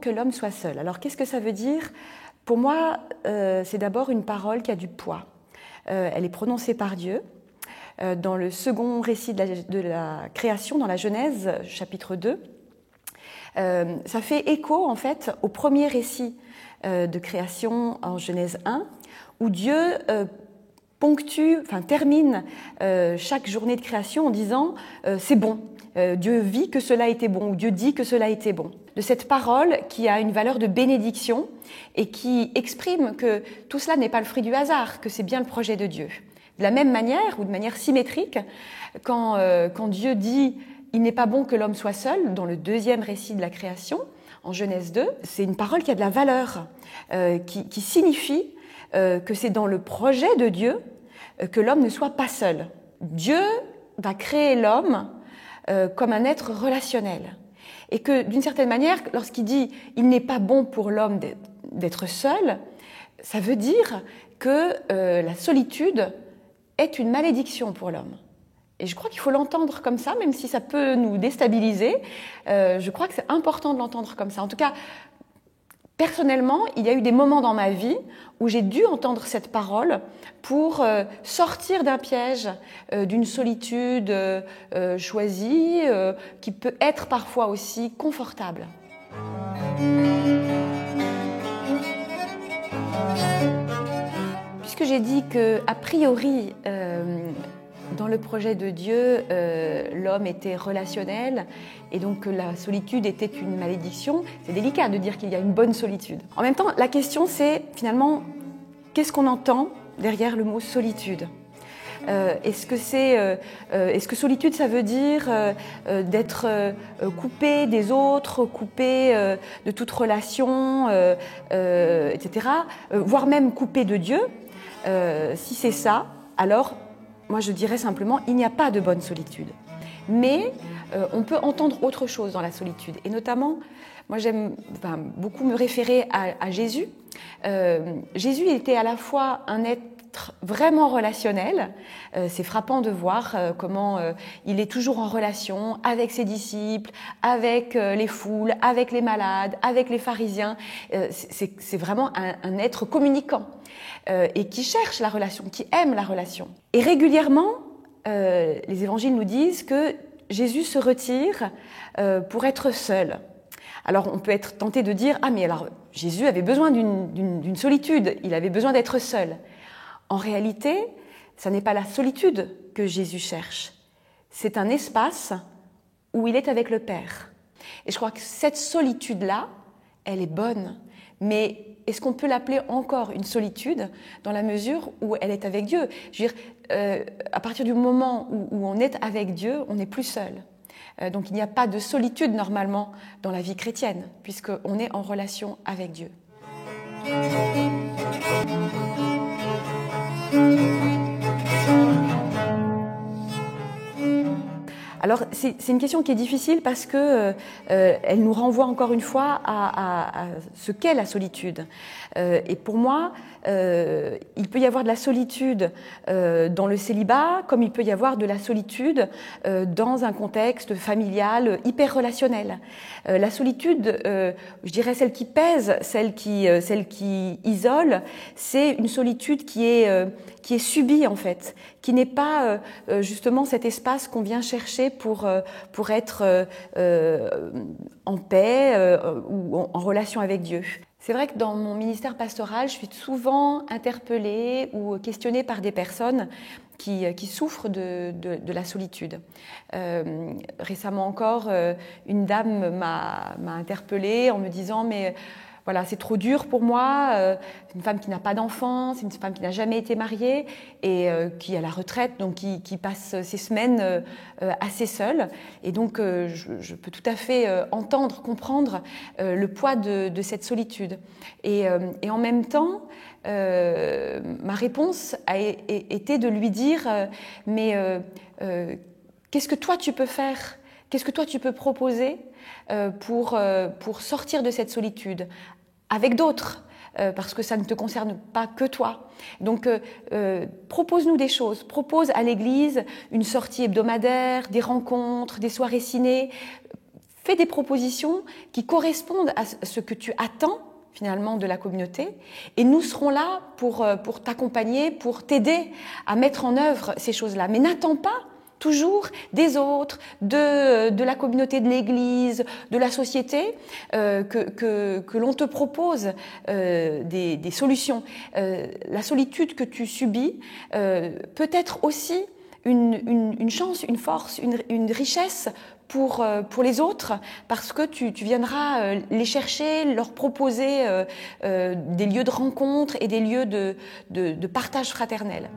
que l'homme soit seul. Alors qu'est-ce que ça veut dire? Pour moi, c'est d'abord une parole qui a du poids. Elle est prononcée par Dieu. Dans le second récit de la création, dans la Genèse, chapitre 2, ça fait écho en fait au premier récit de création en Genèse 1, où Dieu termine chaque journée de création en disant c'est bon. Dieu vit que cela était bon, ou Dieu dit que cela était bon. De cette parole qui a une valeur de bénédiction et qui exprime que tout cela n'est pas le fruit du hasard, que c'est bien le projet de Dieu. De la même manière, ou de manière symétrique, quand Dieu dit « il n'est pas bon que l'homme soit seul », dans le deuxième récit de la création, en Genèse 2, c'est une parole qui a de la valeur, qui signifie que c'est dans le projet de Dieu que l'homme ne soit pas seul. Dieu va créer l'homme comme un être relationnel. Et que, d'une certaine manière, lorsqu'il dit « il n'est pas bon pour l'homme d'être seul », ça veut dire que la solitude est une malédiction pour l'homme. Et je crois qu'il faut l'entendre comme ça, même si ça peut nous déstabiliser. Je crois que c'est important de l'entendre comme ça. En tout cas, personnellement, il y a eu des moments dans ma vie où j'ai dû entendre cette parole pour sortir d'un piège, d'une solitude choisie, qui peut être parfois aussi confortable. Puisque j'ai dit qu'a priori, dans le projet de Dieu, l'homme était relationnel et donc que la solitude était une malédiction, c'est délicat de dire qu'il y a une bonne solitude. En même temps, la question c'est finalement, qu'est-ce qu'on entend derrière le mot solitude ? Est-ce que solitude, ça veut dire d'être coupé des autres, coupé de toute relation, etc., voire même coupé de Dieu? Si c'est ça, alors moi je dirais simplement il n'y a pas de bonne solitude. Mais on peut entendre autre chose dans la solitude. Et notamment, moi j'aime beaucoup me référer à Jésus. Jésus était à la fois un être vraiment relationnel. C'est frappant de voir comment il est toujours en relation avec ses disciples, avec les foules, avec les malades, avec les pharisiens. C'est vraiment un être communicant et qui cherche la relation, qui aime la relation. Et régulièrement, les évangiles nous disent que Jésus se retire pour être seul. Alors on peut être tenté de dire « Ah mais alors Jésus avait besoin d'une solitude, il avait besoin d'être seul ». En réalité, ce n'est pas la solitude que Jésus cherche, c'est un espace où il est avec le Père. Et je crois que cette solitude-là, elle est bonne, mais est-ce qu'on peut l'appeler encore une solitude dans la mesure où elle est avec Dieu? Je veux dire, à partir du moment où on est avec Dieu, on n'est plus seul. Donc il n'y a pas de solitude normalement dans la vie chrétienne, puisqu'on est en relation avec Dieu. Alors c'est une question qui est difficile parce que elle nous renvoie encore une fois à ce qu'est la solitude. Et pour moi, il peut y avoir de la solitude dans le célibat, comme il peut y avoir de la solitude dans un contexte familial hyper relationnel. La solitude, je dirais celle qui pèse, celle qui isole, c'est une solitude qui est subie en fait, qui n'est pas justement cet espace qu'on vient chercher pour être en paix ou en relation avec Dieu. C'est vrai que dans mon ministère pastoral, je suis souvent interpellée ou questionnée par des personnes qui souffrent de la solitude. Récemment encore, une dame m'a interpellée en me disant « mais voilà, c'est trop dur pour moi, c'est une femme qui n'a pas d'enfant, c'est une femme qui n'a jamais été mariée et qui est à la retraite, donc qui passe ses semaines assez seule. Et donc, je peux tout à fait entendre, comprendre le poids de cette solitude. Et en même temps, ma réponse a été de lui dire « mais qu'est-ce que toi tu peux faire ? Qu'est-ce que toi tu peux proposer pour sortir de cette solitude avec d'autres, parce que ça ne te concerne pas que toi. Donc, propose-nous des choses. Propose à l'Église une sortie hebdomadaire, des rencontres, des soirées ciné. fais des propositions qui correspondent à ce que tu attends finalement de la communauté, et nous serons là pour t'accompagner, pour t'aider à mettre en œuvre ces choses-là. Mais n'attends pas toujours des autres, de la communauté de l'Église, de la société, que l'on te propose des solutions. La solitude que tu subis peut être aussi une chance, une force, une richesse pour les autres, parce que tu viendras les chercher, leur proposer des lieux de rencontre et des lieux de partage fraternel.